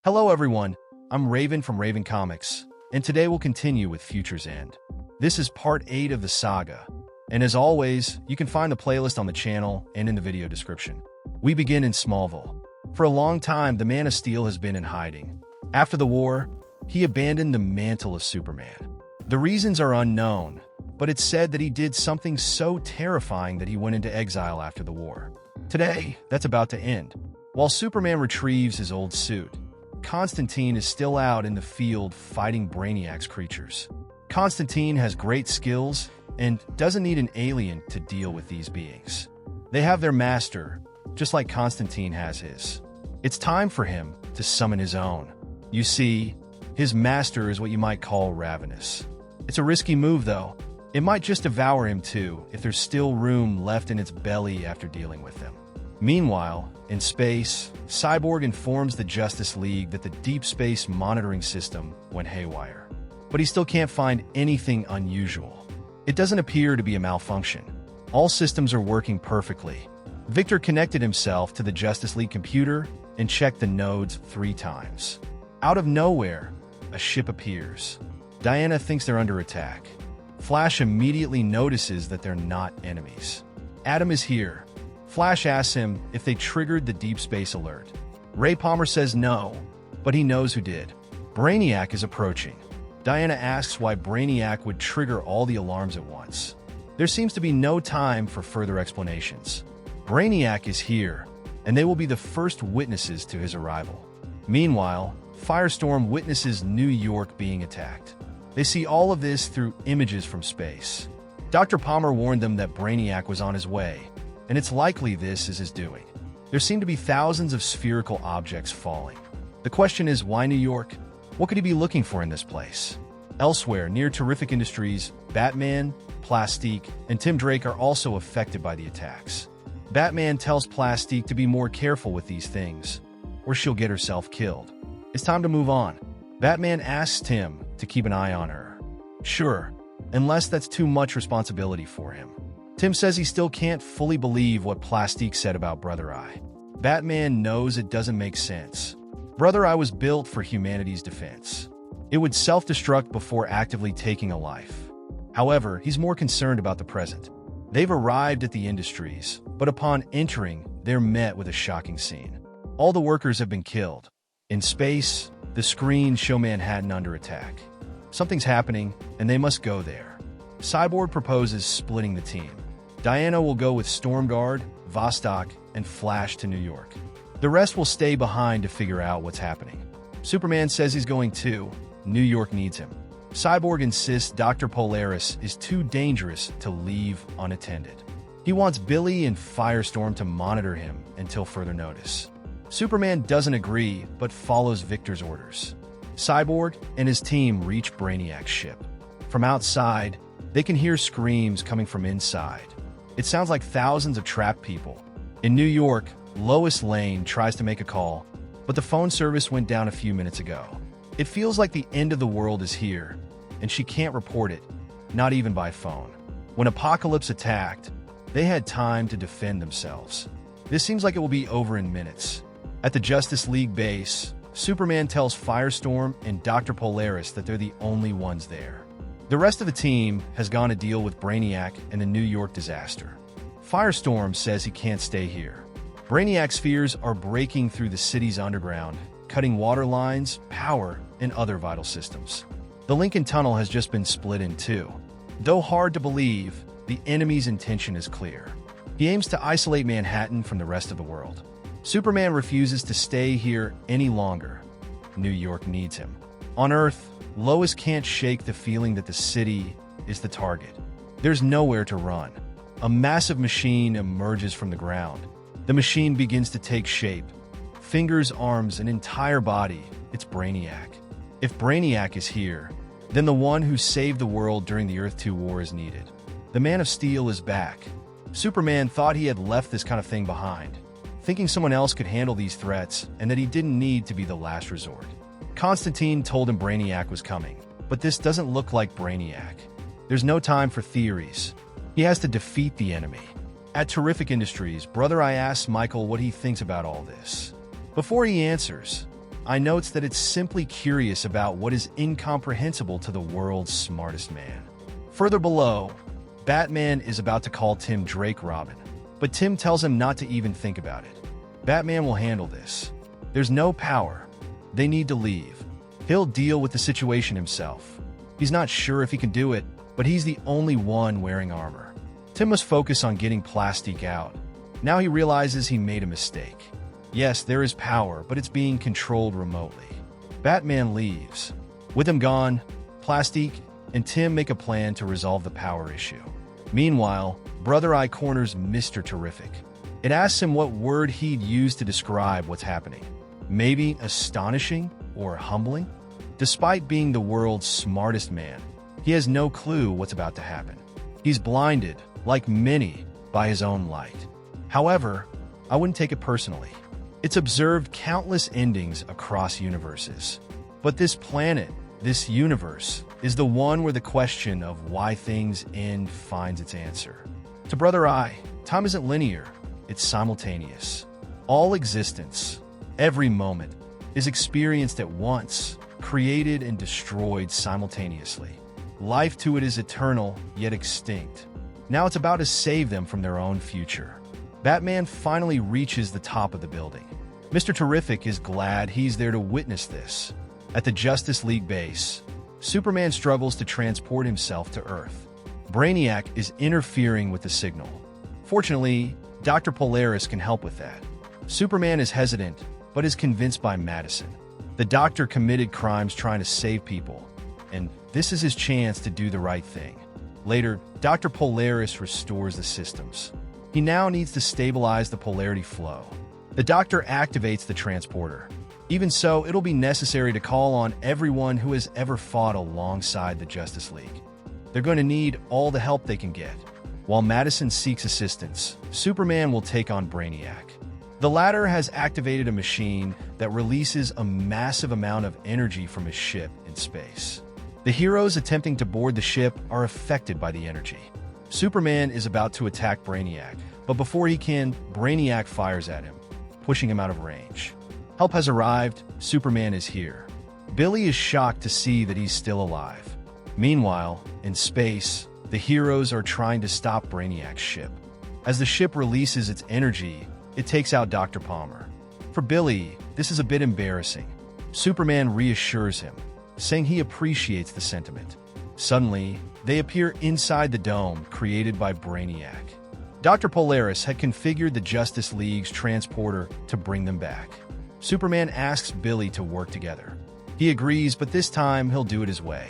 Hello everyone, I'm Raven from Raven Comics, and today we'll continue with Future's End. This is part 8 of the saga, and as always, you can find the playlist on the channel and in the video description. We begin in Smallville. For a long time, the Man of Steel has been in hiding. After the war, he abandoned the mantle of Superman. The reasons are unknown, but it's said that he did something so terrifying that he went into exile after the war. Today, that's about to end. While Superman retrieves his old suit, Constantine is still out in the field fighting Brainiac's creatures. Constantine has great skills and doesn't need an alien to deal with these beings. They have their master, just like Constantine has his. It's time for him to summon his own. You see, his master is what you might call ravenous. It's a risky move, though. It might just devour him too, if there's still room left in its belly after dealing with him. Meanwhile, in space, Cyborg informs the Justice League that the Deep Space Monitoring System went haywire. But he still can't find anything unusual. It doesn't appear to be a malfunction. All systems are working perfectly. Victor connected himself to the Justice League computer and checked the nodes 3 times. Out of nowhere, a ship appears. Diana thinks they're under attack. Flash immediately notices that they're not enemies. Adam is here. Flash asks him if they triggered the deep space alert. Ray Palmer says no, but he knows who did. Brainiac is approaching. Diana asks why Brainiac would trigger all the alarms at once. There seems to be no time for further explanations. Brainiac is here, and they will be the first witnesses to his arrival. Meanwhile, Firestorm witnesses New York being attacked. They see all of this through images from space. Dr. Palmer warned them that Brainiac was on his way, and it's likely this is his doing. There seem to be thousands of spherical objects falling. The question is, why New York? What could he be looking for in this place? Elsewhere, near Terrific Industries, Batman, Plastique, and Tim Drake are also affected by the attacks. Batman tells Plastique to be more careful with these things, or she'll get herself killed. It's time to move on. Batman asks Tim to keep an eye on her. Sure, unless that's too much responsibility for him. Tim says he still can't fully believe what Plastique said about Brother Eye. Batman knows it doesn't make sense. Brother Eye was built for humanity's defense. It would self-destruct before actively taking a life. However, he's more concerned about the present. They've arrived at the industries, but upon entering, they're met with a shocking scene. All the workers have been killed. In space, the screens show Manhattan under attack. Something's happening, and they must go there. Cyborg proposes splitting the team. Diana will go with Stormguard, Vostok, and Flash to New York. The rest will stay behind to figure out what's happening. Superman says he's going too. New York needs him. Cyborg insists Dr. Polaris is too dangerous to leave unattended. He wants Billy and Firestorm to monitor him until further notice. Superman doesn't agree, but follows Victor's orders. Cyborg and his team reach Brainiac's ship. From outside, they can hear screams coming from inside. It sounds like thousands of trapped people. In New York, Lois Lane tries to make a call, but the phone service went down a few minutes ago. It feels like the end of the world is here, and she can't report it, not even by phone. When Apocalypse attacked, they had time to defend themselves. This seems like it will be over in minutes. At the Justice League base, Superman tells Firestorm and Dr. Polaris that they're the only ones there. The rest of the team has gone to deal with Brainiac and the New York disaster. Firestorm says he can't stay here. Brainiac's fears are breaking through the city's underground, cutting water lines, power, and other vital systems. The Lincoln Tunnel has just been split in two. Though hard to believe, the enemy's intention is clear. He aims to isolate Manhattan from the rest of the world. Superman refuses to stay here any longer. New York needs him. On Earth, Lois can't shake the feeling that the city is the target. There's nowhere to run. A massive machine emerges from the ground. The machine begins to take shape. Fingers, arms, an entire body. It's Brainiac. If Brainiac is here, then the one who saved the world during the Earth 2 war is needed. The Man of Steel is back. Superman thought he had left this kind of thing behind, thinking someone else could handle these threats and that he didn't need to be the last resort. Constantine told him Brainiac was coming, but this doesn't look like Brainiac. There's no time for theories. He has to defeat the enemy. At Terrific Industries, Brother Eye asks Michael what he thinks about all this. Before he answers, I notes that it's simply curious about what is incomprehensible to the world's smartest man. Further below, Batman is about to call Tim Drake Robin, but Tim tells him not to even think about it. Batman will handle this. There's no power. They need to leave. He'll deal with the situation himself. He's not sure if he can do it, but he's the only one wearing armor. Tim must focus on getting Plastique out. Now he realizes he made a mistake. Yes, there is power, but it's being controlled remotely. Batman leaves. With him gone, Plastique and Tim make a plan to resolve the power issue. Meanwhile, Brother Eye corners Mr. Terrific. It asks him what word he'd use to describe what's happening. Maybe astonishing or humbling? Despite being the world's smartest man, he has no clue what's about to happen. He's blinded, like many, by his own light. However, I wouldn't take it personally. It's observed countless endings across universes. But this planet, this universe, is the one where the question of why things end finds its answer. To Brother Eye, time isn't linear, it's simultaneous. All existence, every moment, is experienced at once, created and destroyed simultaneously. Life to it is eternal, yet extinct. Now it's about to save them from their own future. Batman finally reaches the top of the building. Mr. Terrific is glad he's there to witness this. At the Justice League base, Superman struggles to transport himself to Earth. Brainiac is interfering with the signal. Fortunately, Dr. Polaris can help with that. Superman is hesitant, but is convinced by Madison. The Doctor committed crimes trying to save people, and this is his chance to do the right thing. Later, Dr. Polaris restores the systems. He now needs to stabilize the polarity flow. The Doctor activates the transporter. Even so, it'll be necessary to call on everyone who has ever fought alongside the Justice League. They're going to need all the help they can get. While Madison seeks assistance, Superman will take on Brainiac. The latter has activated a machine that releases a massive amount of energy from his ship in space. The heroes attempting to board the ship are affected by the energy. Superman is about to attack Brainiac, but before he can, Brainiac fires at him, pushing him out of range. Help has arrived, Superman is here. Billy is shocked to see that he's still alive. Meanwhile, in space, the heroes are trying to stop Brainiac's ship. As the ship releases its energy, it takes out Dr. Palmer. For Billy, this is a bit embarrassing. Superman reassures him, saying he appreciates the sentiment. Suddenly, they appear inside the dome created by Brainiac. Dr. Polaris had configured the Justice League's transporter to bring them back. Superman asks Billy to work together. He agrees, but this time he'll do it his way.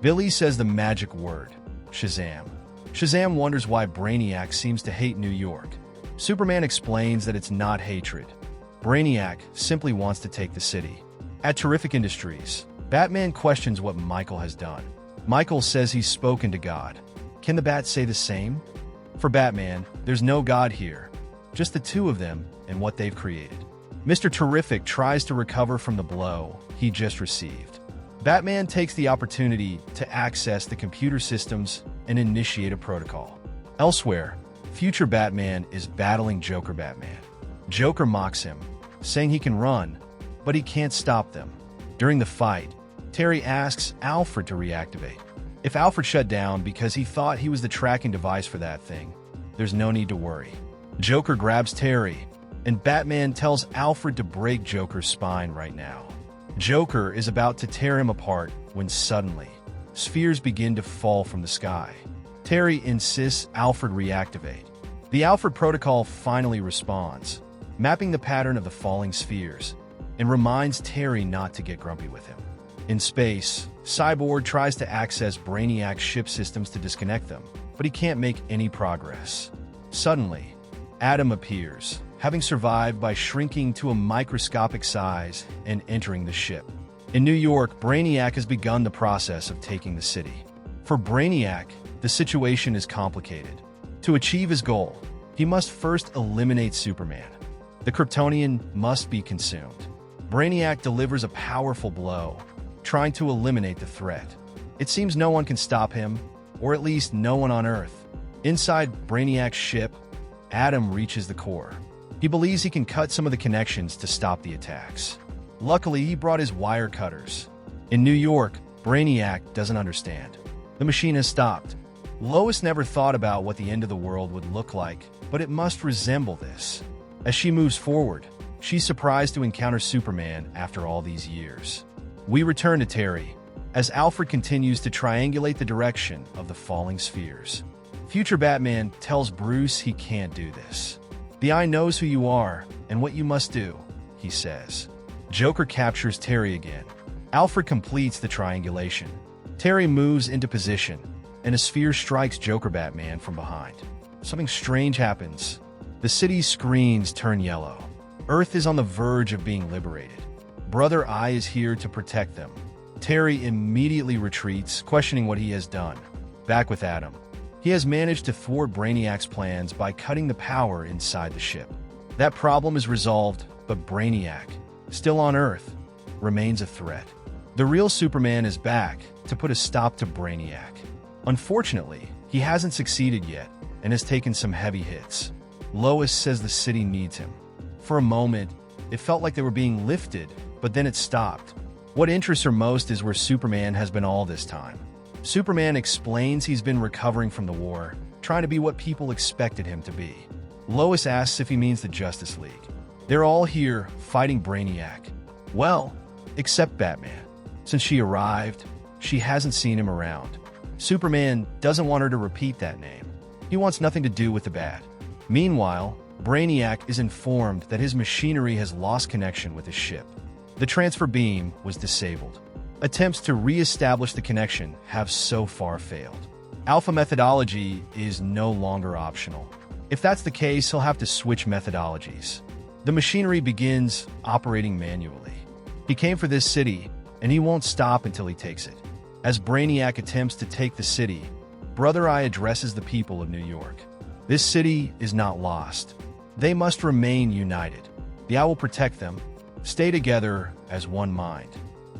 Billy says the magic word, Shazam. Shazam wonders why Brainiac seems to hate New York. Superman explains that it's not hatred. Brainiac simply wants to take the city. At Terrific Industries, Batman questions what Michael has done. Michael says he's spoken to God. Can the Bat say the same? For Batman, there's no God here, just the two of them and what they've created. Mr. Terrific tries to recover from the blow he just received. Batman takes the opportunity to access the computer systems and initiate a protocol. Elsewhere, future Batman is battling Joker Batman. Joker mocks him, saying he can run, but he can't stop them. During the fight, Terry asks Alfred to reactivate. If Alfred shut down because he thought he was the tracking device for that thing, there's no need to worry. Joker grabs Terry, and Batman tells Alfred to break Joker's spine right now. Joker is about to tear him apart when suddenly, spheres begin to fall from the sky. Terry insists Alfred reactivate. The Alfred protocol finally responds, mapping the pattern of the falling spheres, and reminds Terry not to get grumpy with him. In space, Cyborg tries to access Brainiac's ship systems to disconnect them, but he can't make any progress. Suddenly, Adam appears, having survived by shrinking to a microscopic size and entering the ship. In New York, Brainiac has begun the process of taking the city. For Brainiac, the situation is complicated. To achieve his goal, he must first eliminate Superman. The Kryptonian must be consumed. Brainiac delivers a powerful blow, trying to eliminate the threat. It seems no one can stop him, or at least no one on Earth. Inside Brainiac's ship, Adam reaches the core. He believes he can cut some of the connections to stop the attacks. Luckily, he brought his wire cutters. In New York, Brainiac doesn't understand. The machine has stopped. Lois never thought about what the end of the world would look like, but it must resemble this. As she moves forward, she's surprised to encounter Superman after all these years. We return to Terry, as Alfred continues to triangulate the direction of the falling spheres. Future Batman tells Bruce he can't do this. The Eye knows who you are and what you must do, he says. Joker captures Terry again. Alfred completes the triangulation. Terry moves into position, and a sphere strikes Joker Batman from behind. Something strange happens. The city's screens turn yellow. Earth is on the verge of being liberated. Brother Eye is here to protect them. Terry immediately retreats, questioning what he has done. Back with Adam. He has managed to thwart Brainiac's plans by cutting the power inside the ship. That problem is resolved, but Brainiac, still on Earth, remains a threat. The real Superman is back to put a stop to Brainiac. Unfortunately, he hasn't succeeded yet and has taken some heavy hits. Lois says the city needs him. For a moment, it felt like they were being lifted, but then it stopped. What interests her most is where Superman has been all this time. Superman explains he's been recovering from the war, trying to be what people expected him to be. Lois asks if he means the Justice League. They're all here, fighting Brainiac. Well, except Batman. Since she arrived, she hasn't seen him around. Superman doesn't want her to repeat that name. He wants nothing to do with the Bat. Meanwhile, Brainiac is informed that his machinery has lost connection with his ship. The transfer beam was disabled. Attempts to re-establish the connection have so far failed. Alpha methodology is no longer optional. If that's the case, he'll have to switch methodologies. The machinery begins operating manually. He came for this city, and he won't stop until he takes it. As Brainiac attempts to take the city, Brother Eye addresses the people of New York. This city is not lost. They must remain united. The Eye will protect them. Stay together as one mind.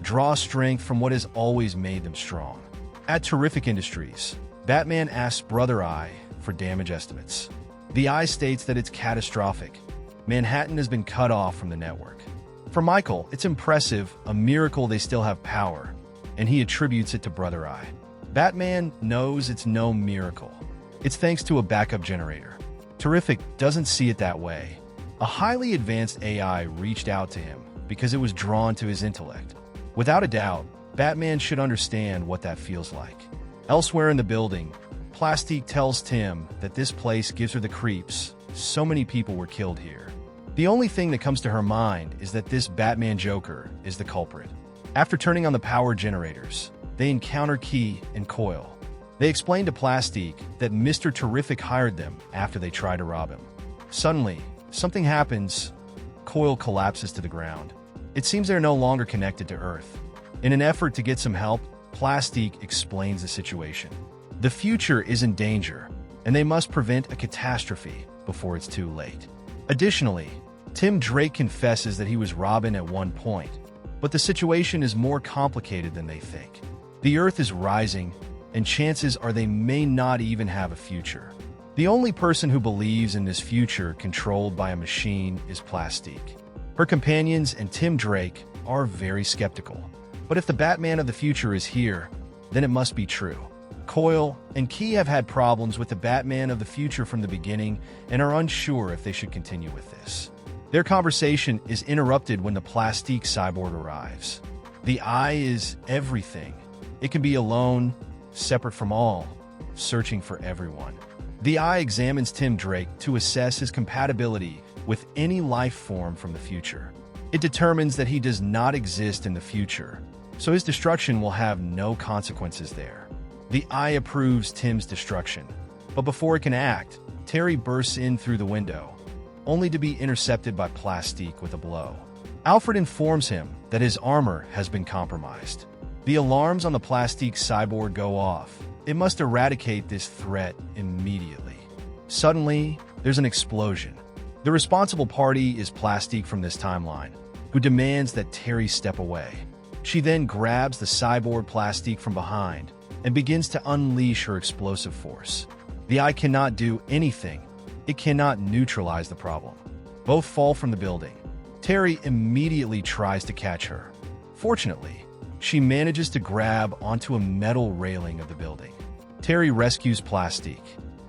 Draw strength from what has always made them strong. At Terrific Industries, Batman asks Brother Eye for damage estimates. The Eye states that it's catastrophic. Manhattan has been cut off from the network. For Michael, it's impressive, a miracle they still have power, and he attributes it to Brother Eye. Batman knows it's no miracle. It's thanks to a backup generator. Terrific doesn't see it that way. A highly advanced AI reached out to him because it was drawn to his intellect. Without a doubt, Batman should understand what that feels like. Elsewhere in the building, Plastique tells Tim that this place gives her the creeps. So many people were killed here. The only thing that comes to her mind is that this Batman Joker is the culprit. After turning on the power generators, they encounter Key and Coil. They explain to Plastique that Mr. Terrific hired them after they tried to rob him. Suddenly, something happens. Coil collapses to the ground. It seems they're no longer connected to Earth. In an effort to get some help, Plastique explains the situation. The future is in danger, and they must prevent a catastrophe before it's too late. Additionally, Tim Drake confesses that he was Robin at one point, but the situation is more complicated than they think. The Earth is rising, and chances are they may not even have a future. The only person who believes in this future controlled by a machine is Plastique. Her companions and Tim Drake are very skeptical. But if the Batman of the future is here, then it must be true. Coil and Key have had problems with the Batman of the future from the beginning and are unsure if they should continue with this. Their conversation is interrupted when the Plastique cyborg arrives. The Eye is everything. It can be alone, separate from all, searching for everyone. The Eye examines Tim Drake to assess his compatibility with any life form from the future. It determines that he does not exist in the future, so his destruction will have no consequences there. The Eye approves Tim's destruction, but before it can act, Terry bursts in through the window, only to be intercepted by Plastique with a blow. Alfred informs him that his armor has been compromised. The alarms on the Plastique cyborg go off. It must eradicate this threat immediately. Suddenly, there's an explosion. The responsible party is Plastique from this timeline, who demands that Terry step away. She then grabs the cyborg Plastique from behind and begins to unleash her explosive force. The Eye cannot do anything. It cannot neutralize the problem. Both fall from the building. Terry immediately tries to catch her. Fortunately, she manages to grab onto a metal railing of the building. Terry rescues Plastique.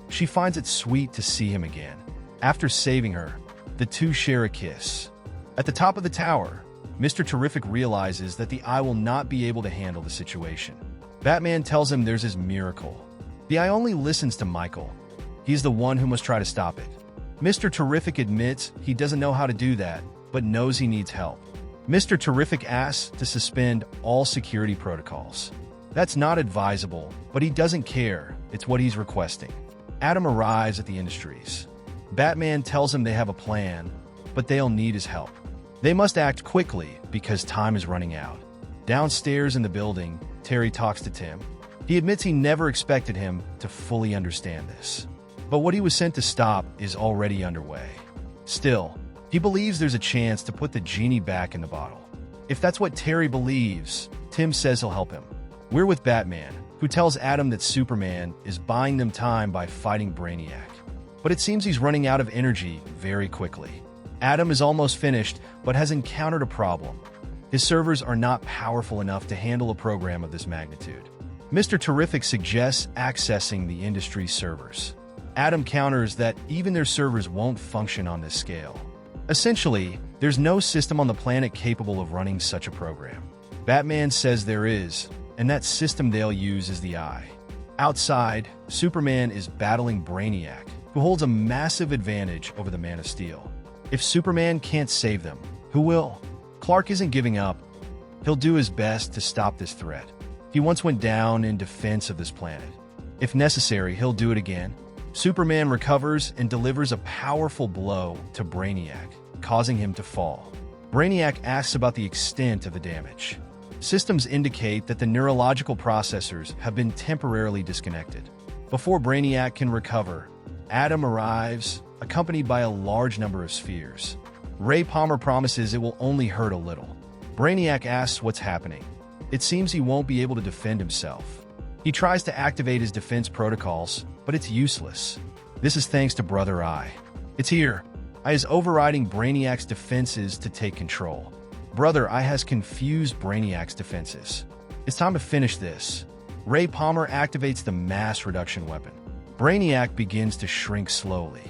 She finds it sweet to see him again. After saving her, the two share a kiss. At the top of the tower, Mr. Terrific realizes that the Eye will not be able to handle the situation. Batman tells him there's his miracle. The Eye only listens to Michael. He's the one who must try to stop it. Mr. Terrific admits he doesn't know how to do that, but knows he needs help. Mr. Terrific asks to suspend all security protocols. That's not advisable, but he doesn't care. It's what he's requesting. Adam arrives at the Industries. Batman tells him they have a plan, but they'll need his help. They must act quickly because time is running out. Downstairs in the building, Terry talks to Tim. He admits he never expected him to fully understand this. But what he was sent to stop is already underway. Still, he believes there's a chance to put the genie back in the bottle. If that's what Terry believes, Tim says he'll help him. We're with Batman, who tells Adam that Superman is buying them time by fighting Brainiac. But it seems he's running out of energy very quickly. Adam is almost finished, but has encountered a problem. His servers are not powerful enough to handle a program of this magnitude. Mr. Terrific suggests accessing the Industries servers. Adam counters that even their servers won't function on this scale. Essentially, there's no system on the planet capable of running such a program. Batman says there is, and that system they'll use is the Eye. Outside, Superman is battling Brainiac, who holds a massive advantage over the Man of Steel. If Superman can't save them, who will? Clark isn't giving up. He'll do his best to stop this threat. He once went down in defense of this planet. If necessary, he'll do it again. Superman recovers and delivers a powerful blow to Brainiac, causing him to fall. Brainiac asks about the extent of the damage. Systems indicate that the neurological processors have been temporarily disconnected. Before Brainiac can recover, Adam arrives, accompanied by a large number of spheres. Ray Palmer promises it will only hurt a little. Brainiac asks what's happening. It seems he won't be able to defend himself. He tries to activate his defense protocols, but it's useless. This is thanks to Brother Eye. It's here. Eye is overriding Brainiac's defenses to take control. Brother Eye has confused Brainiac's defenses. It's time to finish this. Ray Palmer activates the mass reduction weapon. Brainiac begins to shrink slowly.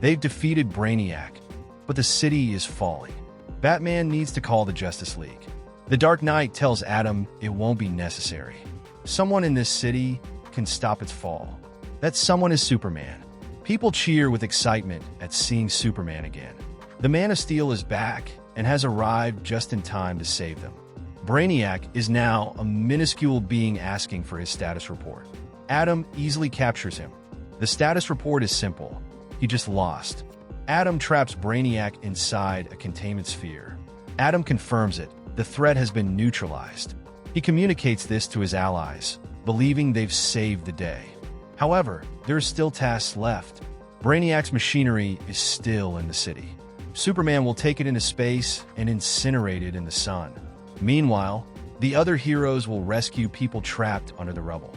They've defeated Brainiac, but the city is falling. Batman needs to call the Justice League. The Dark Knight tells Adam it won't be necessary. Someone in this city can stop its fall. That someone is Superman. People cheer with excitement at seeing Superman again. The Man of Steel is back and has arrived just in time to save them. Brainiac is now a minuscule being asking for his status report. Adam easily captures him. The status report is simple. He just lost. Adam traps Brainiac inside a containment sphere. Adam confirms it. The threat has been neutralized. He communicates this to his allies, believing they've saved the day. However, there are still tasks left. Brainiac's machinery is still in the city. Superman will take it into space and incinerate it in the sun. Meanwhile, the other heroes will rescue people trapped under the rubble.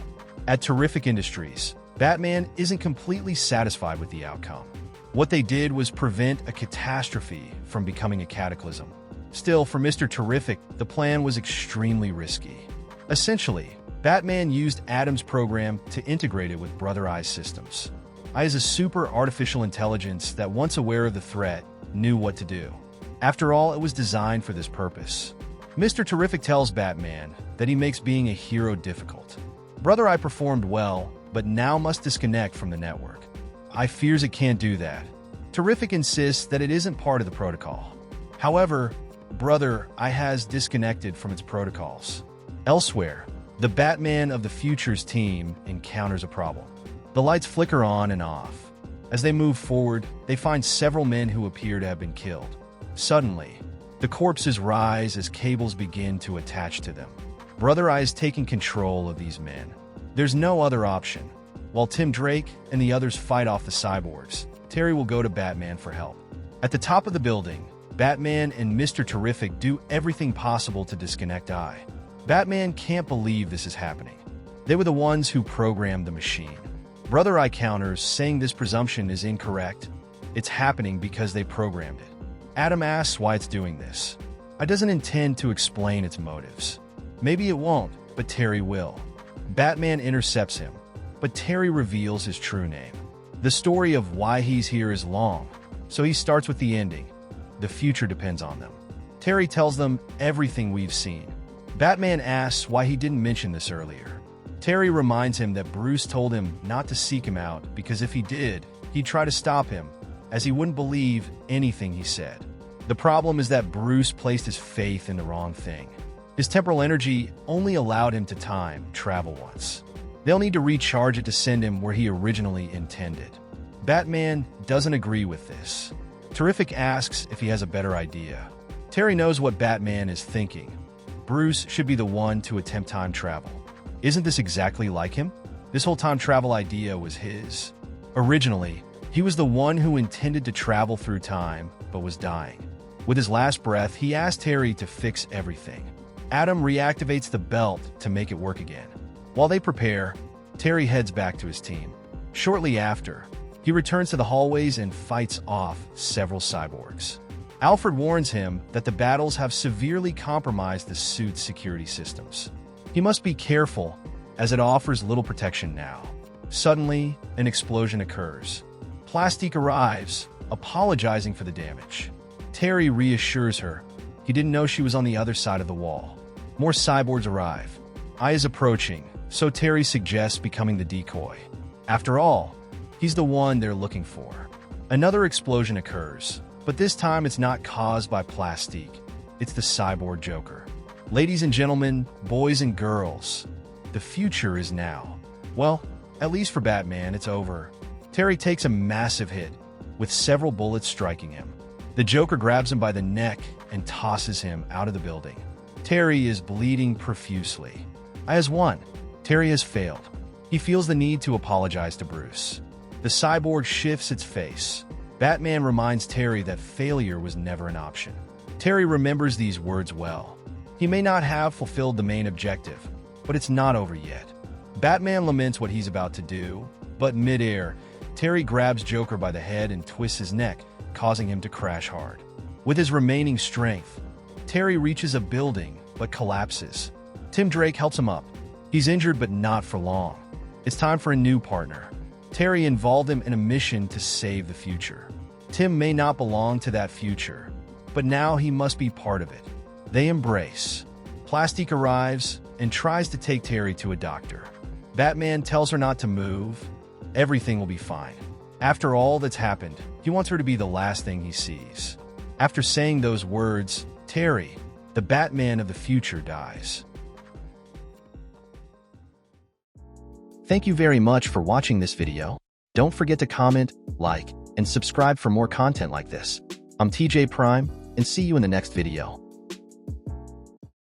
At Terrific Industries, Batman isn't completely satisfied with the outcome. What they did was prevent a catastrophe from becoming a cataclysm. Still, for Mr. Terrific, the plan was extremely risky. Essentially, Batman used Adam's program to integrate it with Brother Eye's systems. Eye is a super artificial intelligence that, once aware of the threat, knew what to do. After all, it was designed for this purpose. Mr. Terrific tells Batman that he makes being a hero difficult. Brother Eye performed well, but now must disconnect from the network. Eye fears it can't do that. Terrific insists that it isn't part of the protocol. However, Brother Eye has disconnected from its protocols. Elsewhere, the Batman of the Future's team encounters a problem. The lights flicker on and off. As they move forward, they find several men who appear to have been killed. Suddenly, the corpses rise as cables begin to attach to them. Brother Eye is taking control of these men. There's no other option. While Tim Drake and the others fight off the cyborgs, Terry will go to Batman for help. At the top of the building, Batman and Mr. Terrific do everything possible to disconnect Eye. Batman can't believe this is happening. They were the ones who programmed the machine. Brother Eye counters, saying this presumption is incorrect. It's happening because they programmed it. Adam asks why it's doing this. It doesn't intend to explain its motives. Maybe it won't, but Terry will. Batman intercepts him, but Terry reveals his true name. The story of why he's here is long, so he starts with the ending. The future depends on them. Terry tells them everything we've seen. Batman asks why he didn't mention this earlier. Terry reminds him that Bruce told him not to seek him out because if he did, he'd try to stop him, as he wouldn't believe anything he said. The problem is that Bruce placed his faith in the wrong thing. His temporal energy only allowed him to time travel once. They'll need to recharge it to send him where he originally intended. Batman doesn't agree with this. Terrific asks if he has a better idea. Terry knows what Batman is thinking. Bruce should be the one to attempt time travel. Isn't this exactly like him? This whole time travel idea was his. Originally, he was the one who intended to travel through time, but was dying. With his last breath, he asked Terry to fix everything. Adam reactivates the belt to make it work again. While they prepare, Terry heads back to his team. Shortly after, he returns to the hallways and fights off several cyborgs. Alfred warns him that the battles have severely compromised the suit's security systems. He must be careful, as it offers little protection now. Suddenly, an explosion occurs. Plastique arrives, apologizing for the damage. Terry reassures her. He didn't know she was on the other side of the wall. More cyborgs arrive. I is approaching, so Terry suggests becoming the decoy. After all, he's the one they're looking for. Another explosion occurs, but this time it's not caused by plastique. It's the cyborg Joker. Ladies and gentlemen, boys and girls, the future is now. Well, at least for Batman, it's over. Terry takes a massive hit, with several bullets striking him. The Joker grabs him by the neck and tosses him out of the building. Terry is bleeding profusely. As one, Terry has failed. He feels the need to apologize to Bruce. The cyborg shifts its face. Batman reminds Terry that failure was never an option. Terry remembers these words well. He may not have fulfilled the main objective, but it's not over yet. Batman laments what he's about to do, but midair, Terry grabs Joker by the head and twists his neck, causing him to crash hard. With his remaining strength, Terry reaches a building, but collapses. Tim Drake helps him up. He's injured, but not for long. It's time for a new partner. Terry involved him in a mission to save the future. Tim may not belong to that future, but now he must be part of it. They embrace. Plastique arrives and tries to take Terry to a doctor. Batman tells her not to move. Everything will be fine. After all that's happened, he wants her to be the last thing he sees. After saying those words, Terry, the Batman of the future, dies. Thank you very much for watching this video. Don't forget to comment, like, and subscribe for more content like this. I'm TJ Prime, and see you in the next video.